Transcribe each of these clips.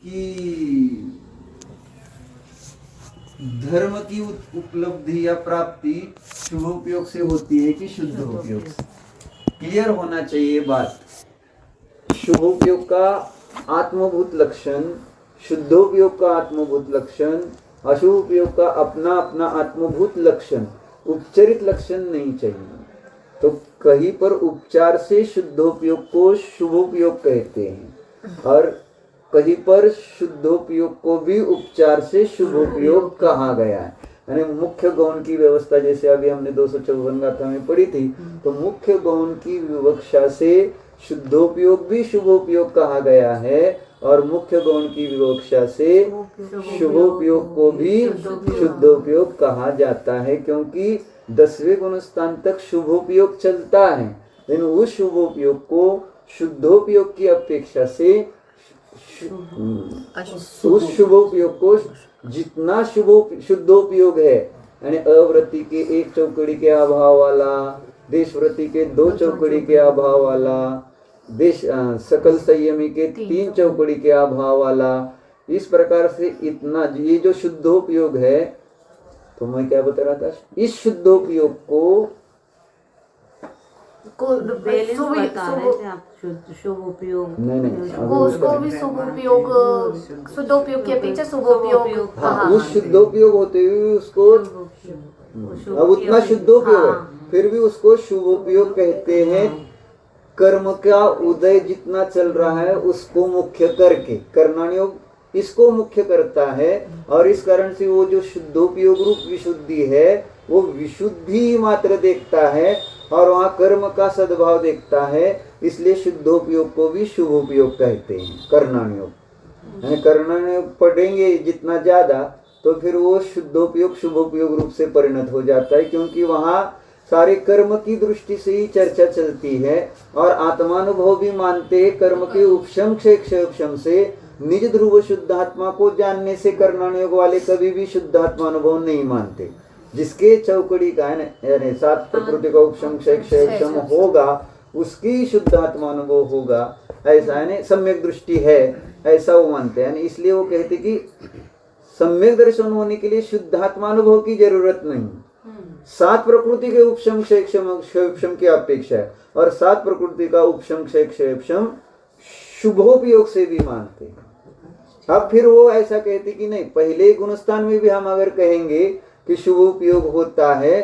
कि धर्म की उपलब्धि या प्राप्ति शुभोपयोग से होती है कि शुद्धोपयोग से? क्लियर होना चाहिए बात। शुभोपयोग का आत्मभूत लक्षण, शुद्धोपयोग का आत्मभूत लक्षण, अशुभोपयोग का अपना अपना आत्मभूत लक्षण, उपचरित लक्षण नहीं चाहिए। तो कहीं पर उपचार से शुद्धोपयोग को शुभोपयोग कहते हैं और कहीं पर शुद्धोपयोग को भी उपचार से शुभोपयोग कहा गया है। यानी मुख्य गौण की व्यवस्था, जैसे अभी हमने 254 गाथा में पढ़ी थी, तो मुख्य गौण की विवक्षा से शुद्धोपयोग भी शुभोपयोग कहा गया है और मुख्य गौण की विवक्षा से शुभोपयोग को भी शुद्धोपयोग कहा जाता है, क्योंकि 10वें गुणस्थान तक शुभोपयोग चलता है, लेकिन उस शुभोपयोग को शुद्धोपयोग की अपेक्षा से उस शुभोपयोग को जितना शुद्धोपयोग है, यानी अवृत्ति के 1 चौकड़ी के अभाव वाला, देशव्रति के 2 चौकड़ी के अभाव वाला, सकल संयमी के 3 चौकड़ी के अभाव वाला, इस प्रकार से इतना ये जो शुद्धोपयोग है, तो मैं क्या बता रहा था, इस शुद्धोपयोग को बैलेंस बता रहे थे आप। शुभोपयोग नहीं उसको भी शुभोपयोग, शुद्धोपयोग की अपेक्षा शुभोपयोग हाँ, उस शुद्धोपयोग होते हुए उसको अब उतना शुद्धोपयोग है, फिर भी उसको शुभोपयोग कहते हैं। कर्म का उदय जितना चल रहा है उसको मुख्य करके कर्णानुयोग इसको मुख्य करता है और इस कारण से वो जो शुद्धोपयोग रूप विशुद्धि है वो विशुद्धि मात्र देखता है और वहाँ कर्म का सद्भाव देखता है, इसलिए शुद्धोपयोग को भी शुभोपयोग कहते हैं। कर्णानुयोग कर्णानुयोग पढ़ेंगे जितना ज्यादा तो फिर वो शुद्धोपयोग शुभोपयोग रूप से परिणत हो जाता है, क्योंकि वहाँ सारे कर्म की दृष्टि से ही चर्चा चलती है और आत्मानुभव भी मानते हैं। कर्म के उपशम क्षय से निज ध्रुव शुद्धात्मा को जानने से कर्णानुयोग वाले कभी भी शुद्धात्मानुभव नहीं मानते। जिसके चौकड़ी का यानी 7 प्रकृति का उपशम क्षय होगा उसकी शुद्धात्मानुभव होगा, ऐसा यानी सम्यक दृष्टि है, ऐसा वो मानते हैं। इसलिए वो कहते कि सम्यक दर्शन होने के लिए शुद्धात्मानुभव की जरूरत नहीं, 7 प्रकृति के उपशम क्षय की अपेक्षा है और 7 प्रकृति का उपशम क्षय शुभोपयोग से भी मानते हैं। अब फिर वो ऐसा कहते कि नहीं, पहले गुणस्थान में भी हम अगर कहेंगे कि शुभोपयोग होता है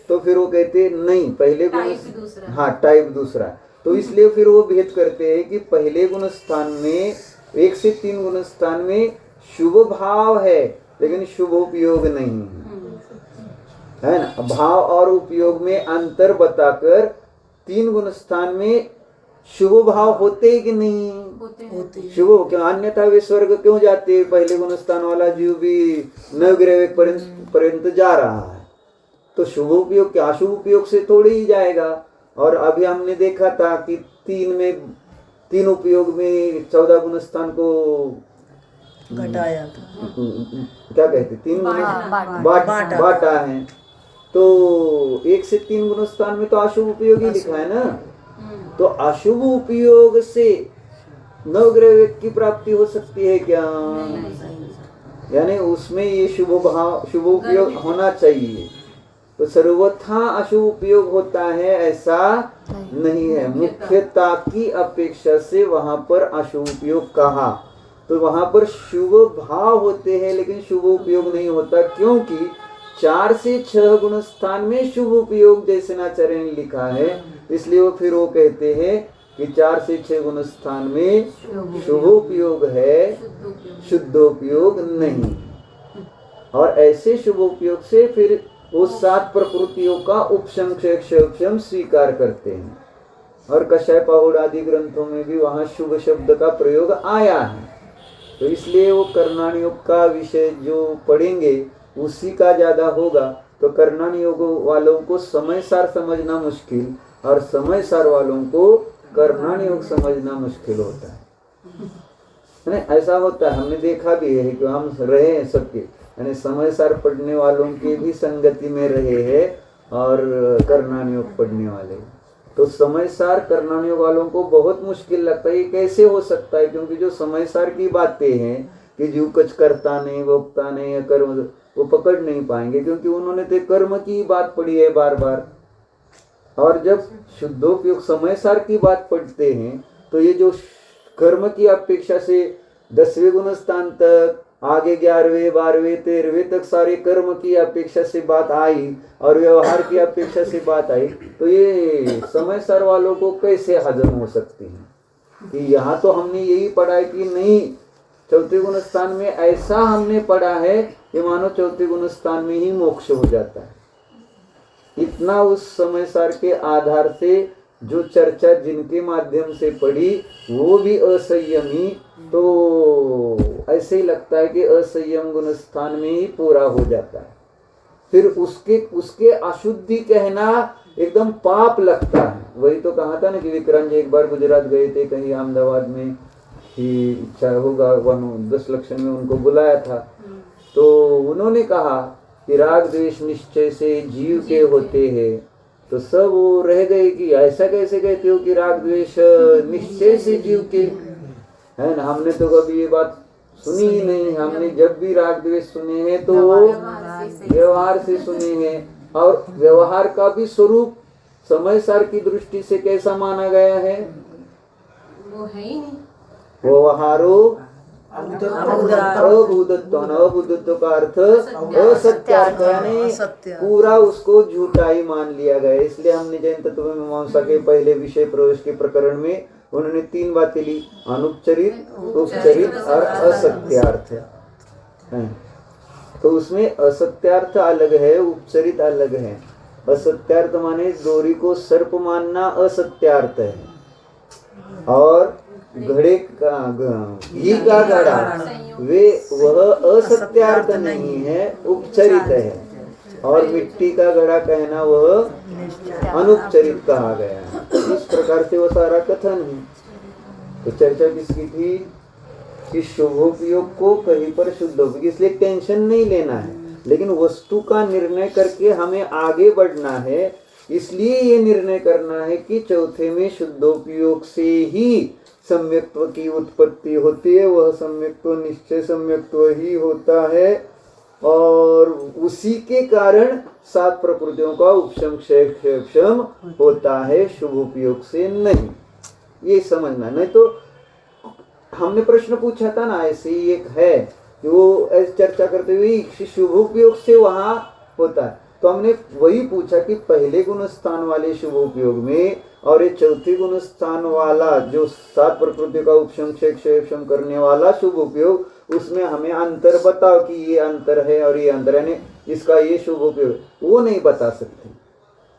तो फिर वो कहते नहीं, पहले गुण हाँ टाइप दूसरा, तो इसलिए फिर वो भेद करते हैं कि पहले गुणस्थान में 1 से 3 गुणस्थान में शुभ भाव है लेकिन शुभोपयोग नहीं है ना। भाव और उपयोग में अंतर बताकर 3 गुणस्थान में शुभ भाव होते कि नहीं होते शुभ, क्यों अन्यथा वे स्वर्ग क्यों जाते? पहले गुणस्थान वाला जीव भी नवग्रह पर्यंत जा रहा है, तो शुभ उपयोग के अशुभ उपयोग से थोड़े ही जाएगा। और अभी हमने देखा था कि 3 उपयोग में 14 गुणस्थान को घटाया था, क्या कहते 3 बांटा है, तो 1 से 3 गुणस्थान में तो अशुभ उपयोग ही लिखा है ना। तो अशुभ उपयोग से नवग्रह की प्राप्ति हो सकती है क्या? यानी उसमें ये शुभ उपयोग होना चाहिए, तो सर्वथा अशुभ उपयोग होता है ऐसा नहीं है। मुख्यता की अपेक्षा से वहां पर अशुभ उपयोग कहा, तो वहां पर शुभ भाव होते हैं लेकिन शुभ उपयोग नहीं होता, क्योंकि 4 से 6 गुण स्थान में शुभ उपयोग जैसे नाचार्य ने लिखा है, इसलिए वो फिर वो कहते हैं कि 4 से 6 गुण स्थान में शुभोपयोग है, शुद्धोपयोग नहीं। और ऐसे शुभोपयोग से फिर वो 7 प्रकृतियों का उपशम क्षय स्वीकार करते हैं और कषाय पाहुड़ आदि ग्रंथों में भी वहां शुभ शब्द का प्रयोग आया है। तो इसलिए वो कर्णानुयोग का विषय जो पढ़ेंगे उसी का ज्यादा होगा, तो कर्णानुयोग वालों को समय सार समझना मुश्किल और समय सार वालों को कर्णानुयोग समझना मुश्किल होता है। ऐसा होता है, हमने देखा भी है कि हम रहे हैं सबके, यानी समय सार पढ़ने वालों की भी संगति में रहे हैं और कर्णानुयोग पढ़ने वाले, तो समय सार करने वालों को बहुत मुश्किल लगता है, ये कैसे हो सकता है, क्योंकि जो समय सार की बातें हैं कि जीव कुछ करता नहीं, भोगता नहीं है, कर्म, वो पकड़ नहीं पाएंगे, क्योंकि उन्होंने तो कर्म की बात पढ़ी है बार बार। और जब शुद्धोपयोग समय सार की बात पढ़ते हैं तो ये जो कर्म की अपेक्षा से 10वें गुण स्थान तक, आगे 11वें 12वें 13वें तक सारे कर्म की अपेक्षा से बात आई और व्यवहार की अपेक्षा से बात आई, तो ये समय सार वालों को कैसे हजम हो सकती है कि यहाँ तो हमने यही पढ़ा है कि नहीं, चौथे गुण स्थान में ऐसा हमने पढ़ा है कि मानो चौथे गुण स्थान में ही मोक्ष हो जाता है। इतना उस समय सार के आधार से जो चर्चा जिनके माध्यम से पढ़ी वो भी असंयमी, तो ऐसे ही लगता है कि असंयम गुण स्थान में ही पूरा हो जाता है। फिर उसके अशुद्धि कहना एकदम पाप लगता है। वही तो कहा था ना कि विक्रांत जी एक बार गुजरात गए थे, कहीं अहमदाबाद में ही इच्छा होगा 10 लक्षण में उनको बुलाया था, तो उन्होंने कहा कि राग द्वेष निश्चय से जीव के होते हैं, तो सब वो रह गए कि ऐसा कैसे कहते हो कि राग द्वेष निश्चय से जीव के है ना। हमने तो कभी ये बात सुनी ही नहीं, हमने जब भी राग द्वेष सुने हैं तो व्यवहार से सुने हैं, और व्यवहार का भी स्वरूप समय सार की दृष्टि से कैसा माना गया है, वो है ही नहीं। व्यवहारो अभूतत्व, अभूतत्व का अर्थ असत्यार्थ, यानी पूरा उसको झूठा ही मान लिया गया। इसलिए हमने जैन तत्व मीमांसा के पहले विषय प्रवेश के प्रकरण में उन्होंने 3 बातें ली, अनुपचरित, उपचरित और असत्यार्थ है। तो उसमें असत्यार्थ अलग है, उपचरित अलग है। असत्यार्थ माने डोरी को सर्प मानना असत्यार्थ है, और घड़े का घी का घड़ा वह असत्यार्थ नहीं है, उपचरित है, और मिट्टी का घड़ा कहना वह अनुपचरित कहा गया है। इस प्रकार से वो सारा कथन है। तो चर्चा किसकी थी कि शुभोपयोग को कहीं पर शुद्धोपयोग, इसलिए टेंशन नहीं लेना है, लेकिन वस्तु का निर्णय करके हमें आगे बढ़ना है। इसलिए ये निर्णय करना है कि चौथे में शुद्धोपयोग से ही सम्यक्त्व की उत्पत्ति होती है, वह सम्यक्त्व निश्चय सम्यक्त्व ही होता है, और उसी के कारण 7 प्रकृतियों का उपशम क्षेम होता है, शुभ उपयोग से नहीं। ये समझना, नहीं तो हमने प्रश्न पूछा था ना, ऐसे ही एक है कि वो ऐसे चर्चा करते हुए शुभ उपयोग से वहां होता है, तो हमने वही पूछा कि पहले गुण स्थान वाले शुभ उपयोग में और ये चौथे गुण स्थान वाला जो 7 प्रकृति का उपशम क्षेम करने वाला शुभ उपयोग, उसमें हमें अंतर बताओ कि ये अंतर है और ये अंतर है, इसका ये शुभ उपयोग, वो नहीं बता सकते।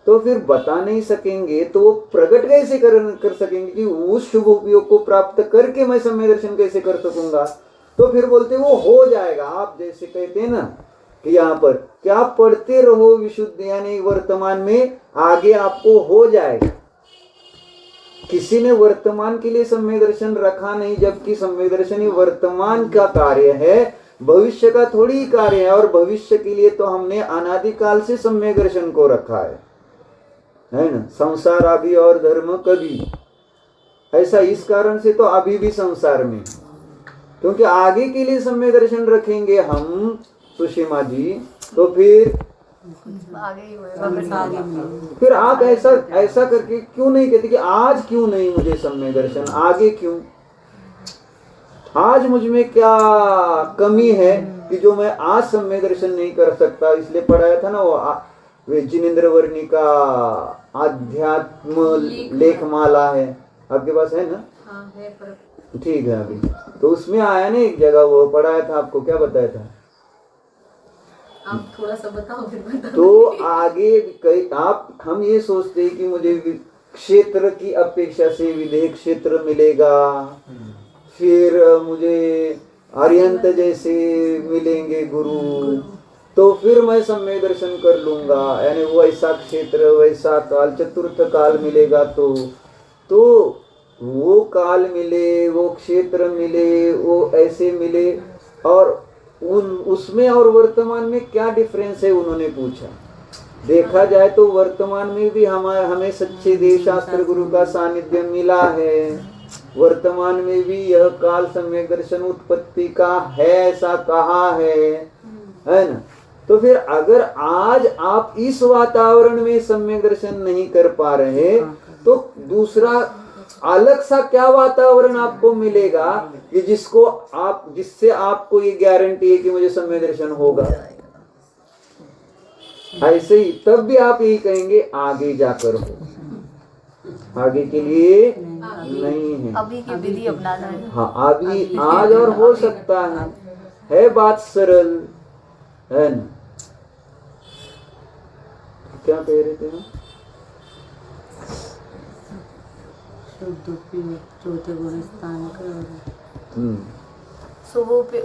तो फिर बता नहीं सकेंगे तो वो प्रकट कैसे कर सकेंगे कि उस शुभ उपयोग को प्राप्त करके मैं सम्यक दर्शन कैसे कर सकूंगा। तो फिर बोलते वो हो जाएगा। आप जैसे कहते हैं ना कि यहाँ पर कि आप पढ़ते रहो विशुद्ध, यानी वर्तमान में आगे आपको हो जाएगा। किसी ने वर्तमान के लिए सम्यक दर्शन रखा नहीं, जबकि सम्यक दर्शन ही वर्तमान का कार्य है, भविष्य का थोड़ी कार्य है। और भविष्य के लिए तो हमने अनादिकाल से सम्यक दर्शन को रखा है ना। संसार अभी और धर्म कभी, ऐसा इस कारण से तो अभी भी संसार में, क्योंकि आगे के लिए सम्यक दर्शन रखेंगे हम सुषमा जी, तो फिर आगे ही होएगा। फिर आप ऐसा करके क्यों नहीं कहते कि आज क्यों नहीं मुझे सम्यक दर्शन, आगे क्यों, आज मुझ में क्या कमी है कि जो मैं आज सम्यक दर्शन नहीं कर सकता। इसलिए पढ़ाया था ना वो जिनेंद्र वर्णी का आध्यात्म लेखमाला है, आपके पास है ना? हाँ है, पर ठीक है। अभी तो उसमें आया ना एक जगह, वो पढ़ाया था आपको, क्या बताया था? आप थोड़ा सा बताओ फिर बता। तो आगे कई हम ये सोचते हैं कि मुझे क्षेत्र की अपेक्षा से विधेय क्षेत्र मिलेगा, फिर मुझे अरिहंत जैसे मिलेंगे गुरु, तो फिर मैं सम्यक दर्शन कर लूंगा, यानी वो ऐसा क्षेत्र वैसा काल चतुर्थ काल मिलेगा, तो वो काल मिले, वो क्षेत्र मिले, वो ऐसे मिले, और उसमें और वर्तमान में क्या डिफरेंस है उन्होंने पूछा। देखा जाए तो वर्तमान में भी हमें सच्चे देव शास्त्र गुरु का सानिध्य मिला है। वर्तमान में भी यह काल सम्यक दर्शन उत्पत्ति का है, ऐसा कहा है ना। तो फिर अगर आज आप इस वातावरण में सम्यक दर्शन नहीं कर पा रहे तो दूसरा अलग सा क्या वातावरण आपको मिलेगा कि जिससे आपको ये गारंटी है कि मुझे सम्यक दर्शन होगा। ऐसे ही तब भी आप यही कहेंगे आगे जाकर हो, आगे के लिए नहीं है, अभी की विधि अपनाना है। हाँ अभी आज और हो सकता है बात सरल है ना। क्या कह रहे थे हम? चौथे गुण स्थान का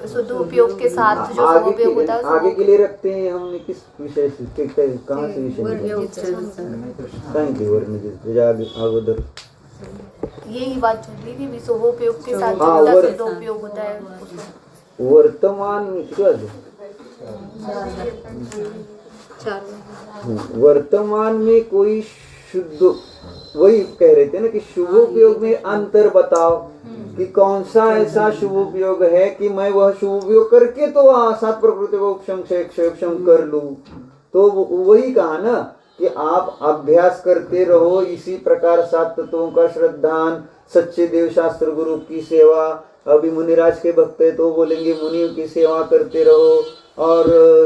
शुद्ध उपयोग के साथ जो आगे शुभोपयोग होता है आगे के लिए रखते हैं हमने किस विषय से, कहाँ से विषय? थैंक यू अगोदर यही बात चल रही थी, शुभोपयोग के साथ हाँ, जो शुद्ध उपयोग होता है उसको। वर्तमान में क्या है? वर्तमान में कोई शुद्ध, वही कह रहे थे ना कि शुभोपयोग में अंतर बताओ कि कौन सा ऐसा शुभोपयोग है कि मैं वह शुभोपयोग करके तो सात प्रकृति को उपशम कर लूं। तो वही कहा ना कि आप अभ्यास करते रहो इसी प्रकार सात तत्वों का श्रद्धान, सच्चे देव शास्त्र गुरु की सेवा। अभी मुनिराज के भक्त है तो बोलेंगे मुनियों की सेवा करते रहो, और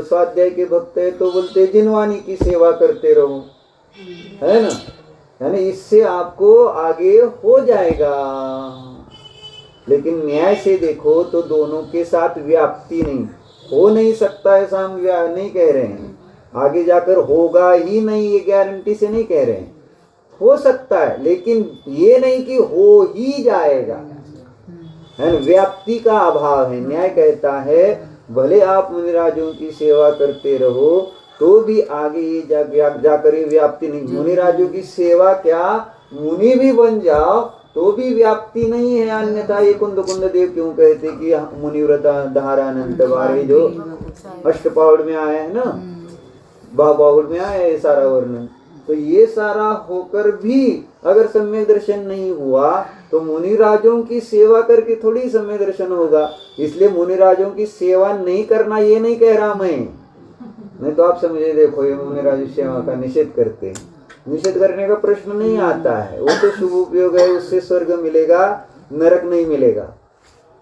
स्वाध्याय के भक्त है तो बोलते जिनवानी की सेवा करते रहो, है ना। यानी इससे आपको आगे हो जाएगा। लेकिन न्याय से देखो तो दोनों के साथ व्याप्ति नहीं हो नहीं सकता, ऐसा हम नहीं कह रहे हैं। आगे जाकर होगा ही नहीं ये गारंटी से नहीं कह रहे हैं, हो सकता है लेकिन ये नहीं कि हो ही जाएगा, है ना। व्याप्ति का अभाव है। न्याय कहता है भले आप मुनिराजों की सेवा करते रहो तो भी आगे ये जाकर ये व्याप्ति नहीं। मुनिराजों की सेवा क्या, मुनि भी बन जाओ तो भी व्याप्ति नहीं है। अन्यथा ये कुंद देव क्यों कहते कि मुनिव्रता धारानंद वारे जो अष्टपाउड में आया है ना, बाहुड़ में आया है सारा वर्णन। तो ये सारा होकर भी अगर सम्यक दर्शन नहीं हुआ तो मुनिराजों की सेवा करके थोड़ी सम्यक दर्शन होगा। इसलिए मुनिराजों की सेवा नहीं करना ये नहीं कह रहा मैं, नहीं तो आप समझे देखो ये मुनिराज सेवा का निषेध करते हैं। निषेध करने का प्रश्न नहीं आता है, वो तो शुभ उपयोग है, उससे स्वर्ग मिलेगा, नरक नहीं मिलेगा,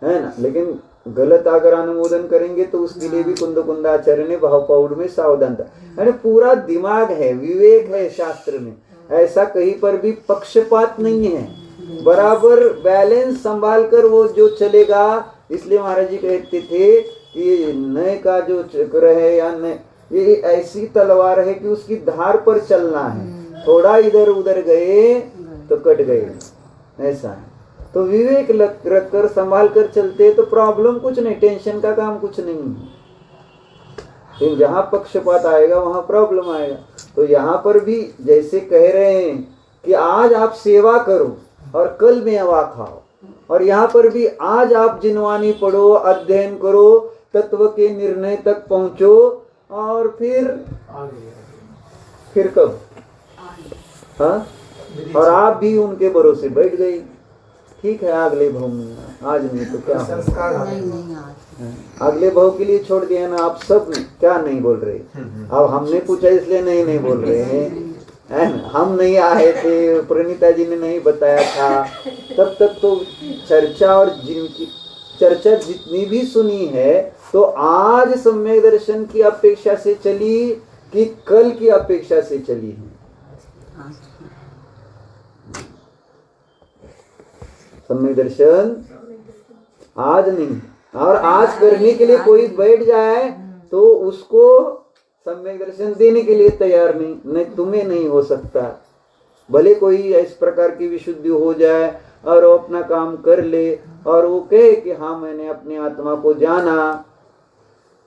है ना। लेकिन गलत अगर अनुमोदन करेंगे तो उसके लिए भी कुंदाचार्य ने भावपाउड में सावधान था, यानी पूरा दिमाग है, विवेक है शास्त्र में। ऐसा कहीं पर भी पक्षपात नहीं है, बराबर बैलेंस संभाल कर वो जो चलेगा। इसलिए महाराज जी कहते थे कि नए का जो चक्र है या नए, ये ऐसी तलवार है कि उसकी धार पर चलना है, थोड़ा इधर उधर गए तो कट गए, ऐसा है। तो विवेक रख कर संभाल कर चलते तो प्रॉब्लम कुछ नहीं, टेंशन का काम कुछ नहीं है। तो जहाँ पक्षपात आएगा वहाँ प्रॉब्लम आएगा। तो यहाँ पर भी जैसे कह रहे हैं कि आज आप सेवा करो और कल मेवा खाओ, और यहाँ पर भी आज आप जिनवानी पढ़ो, अध्ययन करो, तत्व के निर्णय तक पहुंचो, और फिर कब, हाँ, और आप भी उनके भरोसे बैठ गई। ठीक है अगले भाव में, आज नहीं तो क्या अगले भाव के लिए छोड़ दिया ना आप सब, क्या नहीं बोल रहे। अब हमने पूछा इसलिए नहीं बोल रहे हैं, हम नहीं आए थे, प्रणीता जी ने नहीं बताया था, तब तक तो चर्चा, और जिनकी चर्चा जितनी भी सुनी है तो आज सम्यक दर्शन की अपेक्षा से चली कि कल की अपेक्षा से चली है। सम्यक दर्शन आज नहीं, और आज करने के लिए कोई बैठ जाए तो उसको सम्यक दर्शन देने के लिए तैयार नहीं, तुम्हें नहीं हो सकता। भले कोई इस प्रकार की विशुद्धि हो जाए और वो अपना काम कर ले और वो कहे कि हाँ मैंने अपनी आत्मा को जाना,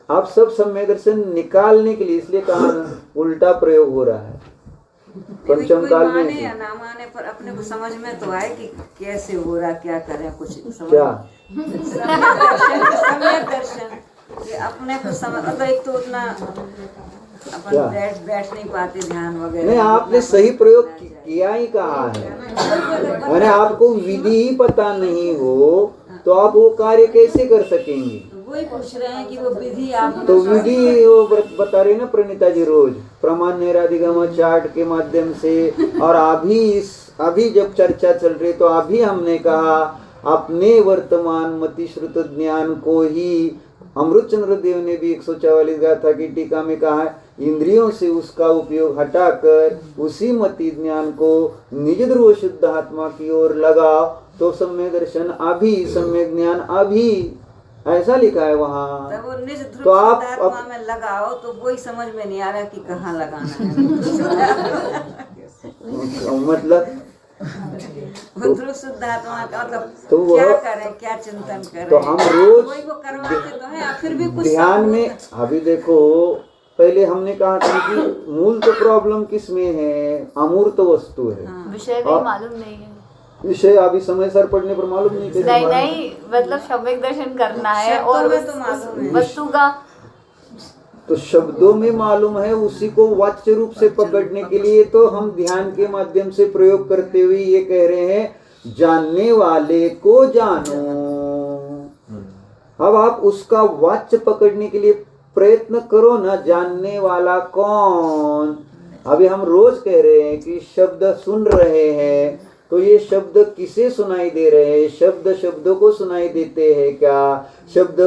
आप सब सम्यक दर्शन निकालने के लिए, इसलिए कहा उल्टा प्रयोग हो रहा है पंचम काल में। या ना माने पर अपने को समझ में तो आए कि कैसे हो रहा, क्या करें, कुछ समझ क्या सम्यक दर्शन ये अपने को समझ, अगर एक तो उतना क्या? अपन बैठ नहीं पाते ध्यान वगैरह। नहीं, आपने सही प्रयोग किया ही कहा है। मैंने आपको विधि ही पता नहीं हो तो आप वो कार्य कैसे कर सकेंगे? वही पूछ रहे हैं कि वो विधि आप तो विधि वो बता रही ना प्रणीता जी रोज प्रमाण निराधिगम चार्ट के माध्यम से। और अभी जब चर्चा चल रही तो अभी हमने कहा अपने वर्तमान मति श्रुत ज्ञान को ही अमृतचंद्र देव ने भी 144 गाथा की टीका में कहा है, इंद्रियों से उसका उपयोग हटाकर उसी मति ज्ञान को निज ध्रुव शुद्ध आत्मा की ओर लगाओ तो सम्यक दर्शन अभी, सम्यक ज्ञान अभी, ऐसा लिखा है वहाँ। तब वो निज ध्रुव तो आप शुद्ध आत्मा में लगाओ तो वही समझ में नहीं आ रहा कि कहाँ लगाना है। मतलब वो ध्रुव शुद्ध आत्मा का मतलब तो वह- क्या करें, क्या चिंतन करें। तो हम रोज वही वो करवाते तो है, फिर भी कुछ ध्यान में अभी देखो, पहले हमने कहा था कि मूल तो प्रॉब्लम किस में है, अमूर्त वस्तु है। विषय का ही मालूम नहीं है। विषय अभी समय सर पढ़ने पर मालूम नहीं कैसे नहीं मालूम? नहीं, मतलब सम्यक दर्शन करना है शब्दों और में उस तो मालूम है। वस्तु का तो शब्दों में मालूम है, उसी को वाच्य रूप से पकड़ने के लिए तो हम ध्यान के माध्यम से प्रयोग करते हुए ये कह रहे हैं जानने वाले को जानो। अब आप उसका वाच्य पकड़ने के लिए प्रयत्न करो ना, जानने वाला कौन। अभी हम रोज कह रहे हैं कि शब्द सुन रहे हैं तो ये शब्द किसे सुनाई दे रहे हैं? शब्द शब्दों को सुनाई देते हैं क्या? शब्द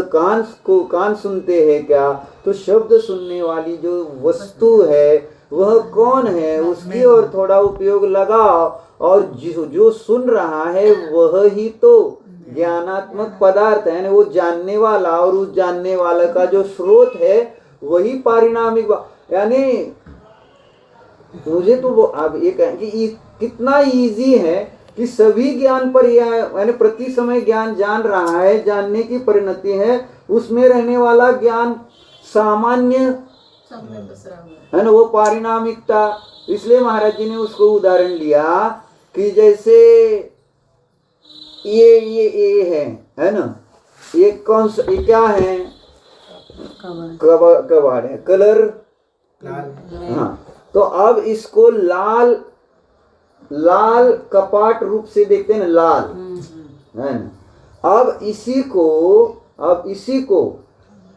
कान सुनते हैं क्या? तो शब्द सुनने वाली जो वस्तु है वह कौन है, उसकी ओर थोड़ा उपयोग लगाओ। और जो सुन रहा है वह ही तो ज्ञानात्मक पदार्थ है ना, वो जानने वाला, और उस जानने वाला का जो स्रोत है वही पारिणामिक। यानी मुझे तो वो अब ये कहें कि कितना इजी है कि सभी ज्ञान पर यह यानी प्रति समय ज्ञान जान रहा है, जानने की परिणति है, उसमें रहने वाला ज्ञान सामान्य है ना, वो पारिणामिकता। इसलिए महाराज जी ने उसको उदाहरण लिया कि जैसे ये है ना, ये कौन सा, ये क्या है? कबाड़ है, कलर। हाँ, तो अब इसको लाल कपाट रूप से देखते हैं ना, लाल है ना। अब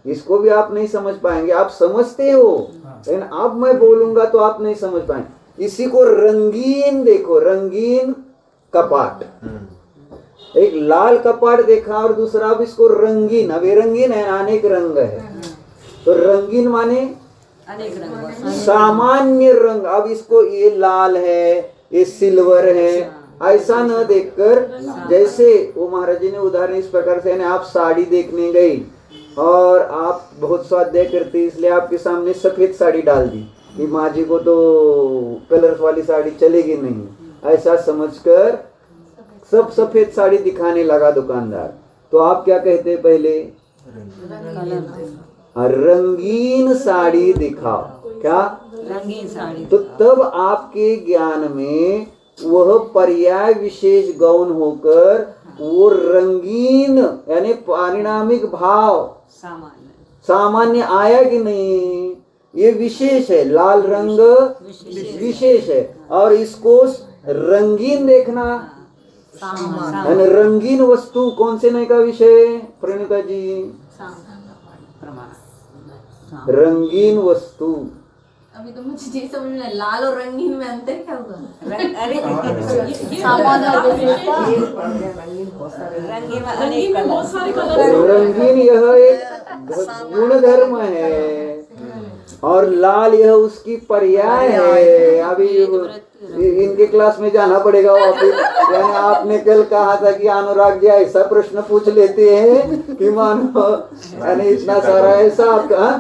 इसको भी आप नहीं समझ पाएंगे, आप समझते हो लेकिन अब मैं बोलूंगा तो आप नहीं समझ पाएंगे। इसी को रंगीन देखो, रंगीन कपाट, एक लाल कपाट देखा और दूसरा अब इसको रंगीन। अब ये रंगीन है, अनेक रंग है, तो रंगीन माने अनेक रंग, सामान्य रंग। अब इसको ये लाल है, ये सिल्वर है, ऐसा न देखकर, जैसे वो महाराज जी ने उदाहरण इस प्रकार से, आप साड़ी देखने गई और आप बहुत स्वाध्याय करते इसलिए आपके सामने सफेद साड़ी डाल दी कि माँ जी को तो कलर्स वाली साड़ी चलेगी नहीं, ऐसा समझकर सब सफेद साड़ी दिखाने लगा दुकानदार। तो आप क्या कहते पहले? रंगीन साड़ी दिखाओ। क्या? रंगीन साड़ी। तो तब आपके ज्ञान में वह पर्याय विशेष गौण होकर वो रंगीन यानी पारिणामिक भाव सामान्य आया कि नहीं? ये विशेष है, लाल रंग विशेष है, और इसको रंगीन देखना यानी रंगीन वस्तु कौन से नए का विषय? प्रणीता जी, रंगीन वस्तु। अभी तो मुझे ये समझ में लाल और रंगीन में अंतर क्या होगा? रंगीन यह एक गुण धर्म है और लाल यह उसकी पर्याय है। अभी इनके क्लास में जाना पड़ेगा वापिस। यानी आपने कल कहा था कि अनुराग जी ऐसा प्रश्न पूछ लेते हैं कि मानो यानी इतना सारा ऐसा आपका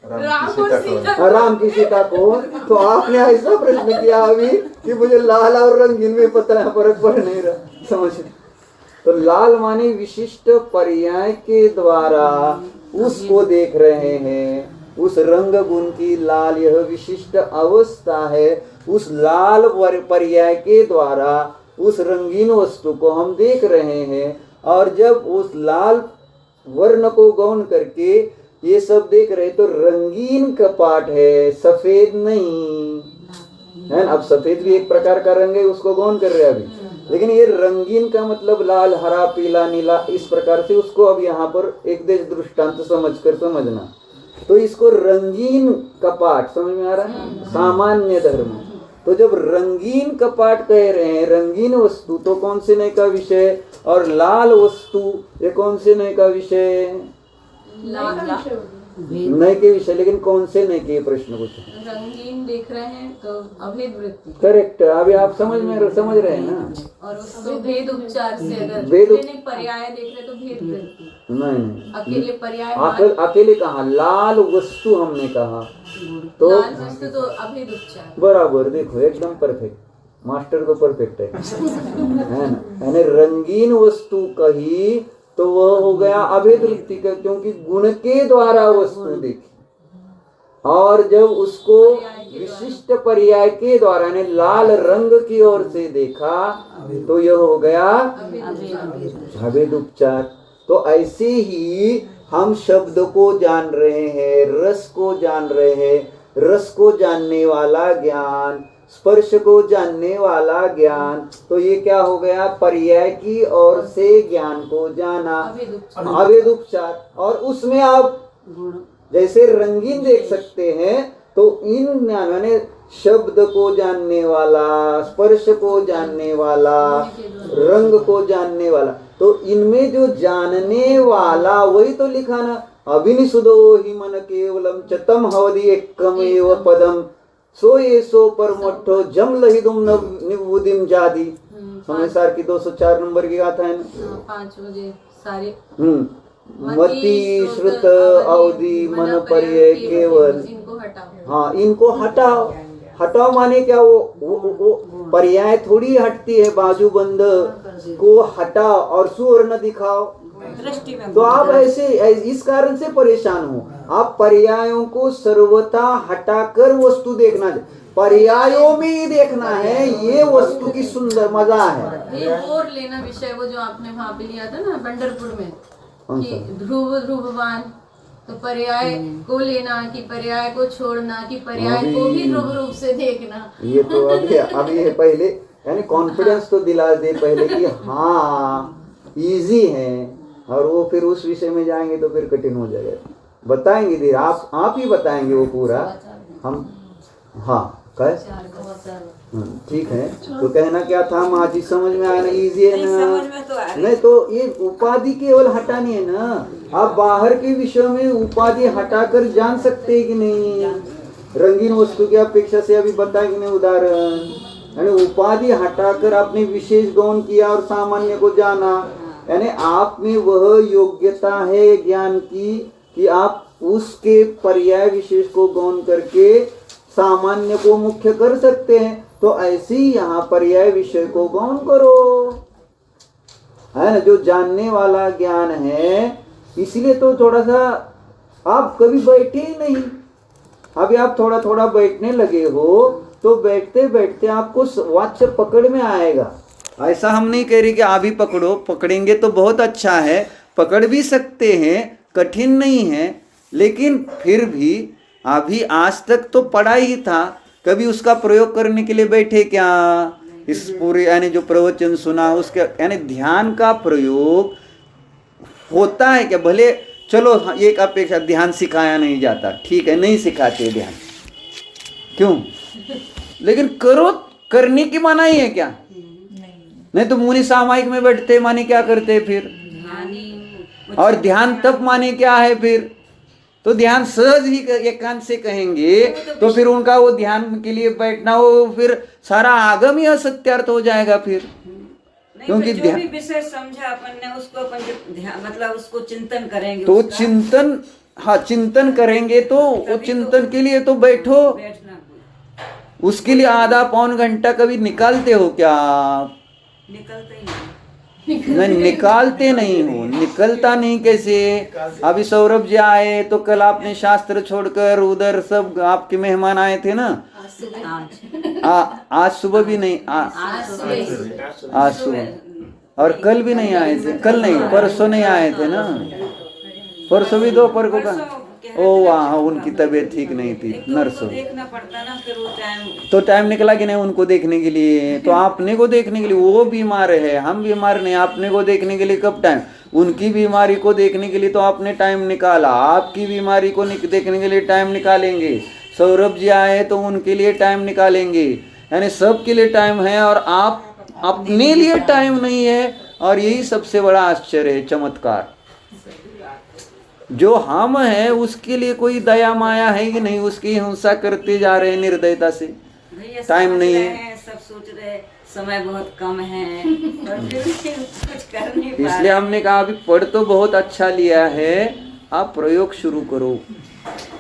राम की सीता को, तो आपने ऐसा प्रश्न किया अभी कि मुझे लाल और रंगीन में पता है, फर्क पड़ नहीं रहा, समझ। तो लाल माने विशिष्ट पर्याय के द्वारा उसको देख रहे हैं, उस रंग गुण की लाल यह विशिष्ट अवस्था है, उस लाल पर्याय के द्वारा उस रंगीन वस्तु को हम देख रहे हैं। और जब उस लाल वर्ण को गौण करके ये सब देख रहे तो रंगीन कपाट है, सफेद नहीं है ना। अब सफेद भी एक प्रकार का रंग है, उसको गौन कर रहे हैं अभी, लेकिन ये रंगीन का मतलब लाल, हरा, पीला, नीला, इस प्रकार से उसको अब यहाँ पर एक देश दृष्टांत समझकर समझना। तो इसको रंगीन कपाट समझ में आ रहा है, सामान्य धर्म। तो जब रंगीन कपाट कह रहे हैं, रंगीन वस्तु तो कौन से नए का विषय, और लाल वस्तु ये कौन से नए का विषय, नए के विषय। लेकिन कौन से नए के, प्रश्न पूछे। रंगीन देख रहे हैं तो अभेद वृत्ति, करेक्ट। अभी आप समझ रहे हैं ना। और उसको भेद उपचार से अगर भेद पर्याय देख रहे तो भेद वृत्ति, नहीं अकेले पर्याय अकेले कहा, लाल वस्तु हमने कहा तो लाल वस्तु तो अभेद उपचार बराबर। देखो एकदम परफेक्ट, मास्टर तो परफेक्ट है ना। यानी रंगीन वस्तु कही तो वह हो गया अभेद वृत्ति का, क्योंकि गुण के द्वारा वस्तु देखी, और जब उसको विशिष्ट पर्याय के द्वारा यानी लाल रंग की ओर से देखा तो यह हो गया अभेद उपचार। तो ऐसे ही हम शब्द को जान रहे हैं, रस को जान रहे हैं, रस को जानने वाला ज्ञान, स्पर्श को जानने वाला ज्ञान, तो ये क्या हो गया, पर्याय की ओर से ज्ञान को जाना, अभेद उपचार। और उसमें आप जैसे रंगीन देख सकते हैं तो इन ज्ञान यानी शब्द को जानने वाला, स्पर्श को जानने वाला, रंग को जानने वाला, तो इनमें जो जानने वाला वही तो लिखा ना, अभिनिषुदो हि मन केवलम चतम हवदि एकमेव पदम सो ये सो परमोठो जम लहिदुम निवुदिम जादी। समय की 204 नंबर की गाथा है ना। 5 बजे सारे मति श्रुत अवधि मन पर्याय केवल, इनको हटाओ। हाँ इनको हटाओ। हटाओ माने क्या, वो पर्याय थोड़ी हटती है, बाजूबंद को हटाओ और सुर न दिखाओ। दृष्टि में तो आप ऐसे इस कारण से परेशान हो, आप पर्यायों को सर्वथा हटाकर वस्तु देखना, पर्यायों में ही देखना है, ये वस्तु की सुंदर मजा है। ये और लेना विषय वो जो आपने वहाँ पे लिया था ना पंढरपुर में, कि ध्रुव ध्रुववान, तो पर्याय को लेना कि पर्याय को छोड़ना कि पर्याय को भी ध्रुव रूप से देखना। ये तो अभी ये पहले यानी कॉन्फिडेंस तो दिला दे पहले कि हाँ इजी है, और वो फिर उस विषय में जाएंगे तो फिर कठिन हो जाएगा। बताएंगे धीरे, आप ही बताएंगे वो पूरा हम। हाँ कह ठीक है। तो कहना क्या था माँ जी, समझ में आया ना, इजी है ना। नहीं तो ये उपाधि केवल हटानी है ना, आप बाहर के विषयों में उपाधि हटाकर जान सकते हैं कि नहीं। रंगीन वस्तु की अपेक्षा से अभी बताएंगे नहीं उदाहरण, यानी उपाधि हटाकर आपने विशेष गौण किया और सामान्य को जाना, यानी आप में वह योग्यता है ज्ञान की कि आप उसके पर्याय विशेष को गौण करके सामान्य को मुख्य कर सकते हैं। तो ऐसे ही यहाँ पर्याय विषय को गौण करो, है ना, जो जानने वाला ज्ञान है। इसलिए तो थोड़ा सा आप कभी बैठे ही नहीं, अभी आप थोड़ा थोड़ा बैठने लगे हो तो बैठते बैठते आपको वाच्य पकड़ में आएगा। ऐसा हम नहीं कह रहे कि अभी पकड़ो, पकड़ेंगे तो बहुत अच्छा है, पकड़ भी सकते हैं, कठिन नहीं है। लेकिन फिर भी अभी आज तक तो पढ़ा ही था, कभी उसका प्रयोग करने के लिए बैठे क्या? इस पूरे यानी जो प्रवचन सुना उसके यानी ध्यान का प्रयोग होता है क्या? भले चलो एक अपेक्षा ध्यान सिखाया नहीं जाता, ठीक है, नहीं सिखाते ध्यान, क्यों? लेकिन करो, करने की मनाही है क्या? नहीं तो मुनि सामायिक में बैठते माने क्या करते फिर? और ध्यान तब माने क्या है फिर? तो ध्यान सहज ही एकांत से कहेंगे तो फिर उनका वो ध्यान के लिए बैठना वो फिर सारा आगम ही असत्यार्थ हो जाएगा फिर। क्योंकि जो भी विषय समझा अपन ने उसको अपन मतलब उसको चिंतन करेंगे, तो चिंतन, हाँ चिंतन करेंगे तो वो चिंतन के लिए तो बैठो, उसके लिए आधा पौन घंटा कभी निकालते हो क्या? निकलते ही नहीं, निकालते नहीं हो, निकलता नहीं कैसे? अभी सौरभ जी आए तो कल आपने शास्त्र छोड़कर उधर सब आपके मेहमान आए थे ना, आज सुबह भी नहीं, आज सुबह, और कल भी नहीं आए थे, कल नहीं परसों नहीं आए थे ना, परसों भी दोपहर को चेहरा ओ पे वहाँ उनकी तबीयत ठीक नहीं थी, एक तो नर्स उनको हो। देखना पड़ता ना, फिर वो टाइम तो टाइम निकला कि नहीं उनको देखने के लिए? तो आपने को देखने के लिए, वो बीमार है, हम बीमार नहीं, आपने को देखने के लिए कब टाइम? उनकी बीमारी को देखने के लिए तो आपने टाइम निकाला, आपकी बीमारी को देखने के लिए टाइम निकालेंगे। सौरभ जी आए तो उनके लिए टाइम निकालेंगे, यानी सबके लिए टाइम है, और आप अपने लिए टाइम नहीं है। और यही सबसे बड़ा आश्चर्य है, चमत्कार। जो हम हैं उसके लिए कोई दया माया है कि नहीं? उसकी हिंसा करते जा रहे हैं निर्दयता से। भैया टाइम समझ नहीं रहे है, हैं, सब सोच रहे हैं समय बहुत कम है, और फिर भी कुछ कर नहीं पा इसलिए रहे। हमने कहा अभी पढ़ तो बहुत अच्छा लिया है, आप प्रयोग शुरू करो।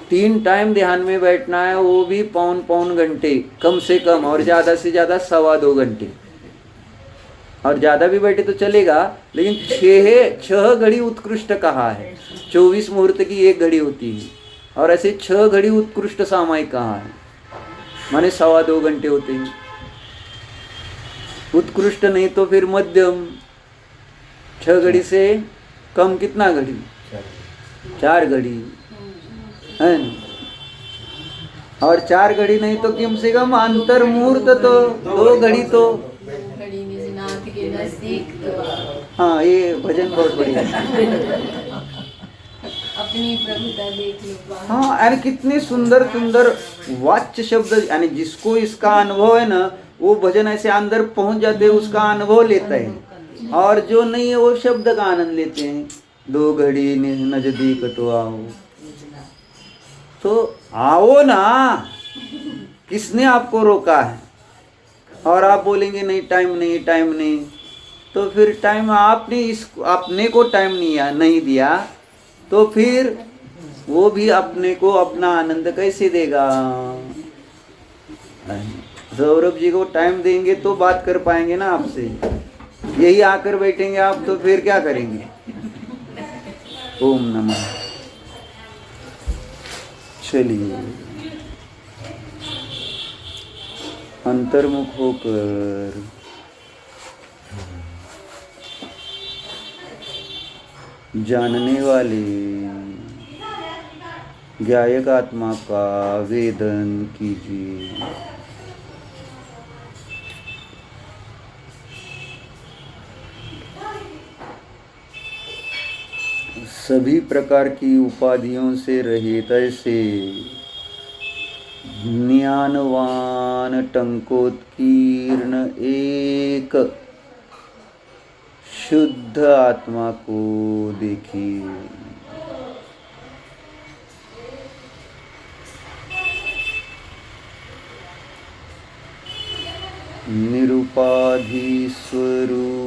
3 टाइम ध्यान में बैठना है, वो भी पौन घंटे कम से कम, और ज्यादा से ज्यादा 2.25 घंटे, और ज्यादा भी बैठे तो चलेगा, लेकिन 6 घड़ी उत्कृष्ट कहा है। 24 मुहूर्त की 1 घड़ी होती है, और ऐसे 6 घड़ी उत्कृष्ट सामायिक कहा है, माने 2.25 घंटे होते हैं। उत्कृष्ट नहीं तो फिर मध्यम। 6 घड़ी से कम कितना घड़ी? 4 घड़ी है ना? और 4 घड़ी नहीं तो कम से कम अंतर मुहूर्त तो 2 घड़ी तो। घड़ी निजनाथ के नजदीक तो हाँ, ये भजन बहुत बढ़िया है। अपनी प्रभुता देख लो। हाँ, अरे कितने सुंदर सुंदर वाच्य शब्द, यानी जिसको इसका अनुभव है ना, वो भजन ऐसे अंदर पहुंच जाते हैं, उसका अनुभव लेता है। और जो नहीं है वो शब्द का आनंद लेते हैं। 2 घड़ी नजदीक तो आओ, तो आओ ना, किसने आपको रोका है? और आप बोलेंगे नहीं टाइम नहीं, टाइम नहीं, तो फिर टाइम आपने अपने को टाइम नहीं दिया, तो फिर वो भी अपने को अपना आनंद कैसे देगा? सौरभ जी को टाइम देंगे तो बात कर पाएंगे ना आपसे। यही आकर बैठेंगे आप तो फिर क्या करेंगे? ओम नमः। चलिए अंतर्मुख होकर जानने वाले ज्ञायक आत्मा का वेदन कीजिए। सभी प्रकार की उपाधियों से रहित ऐसे ज्ञानवान टंकोत्कीर्ण एक शुद्ध आत्मा को देखिए। निरुपाधि स्वरूप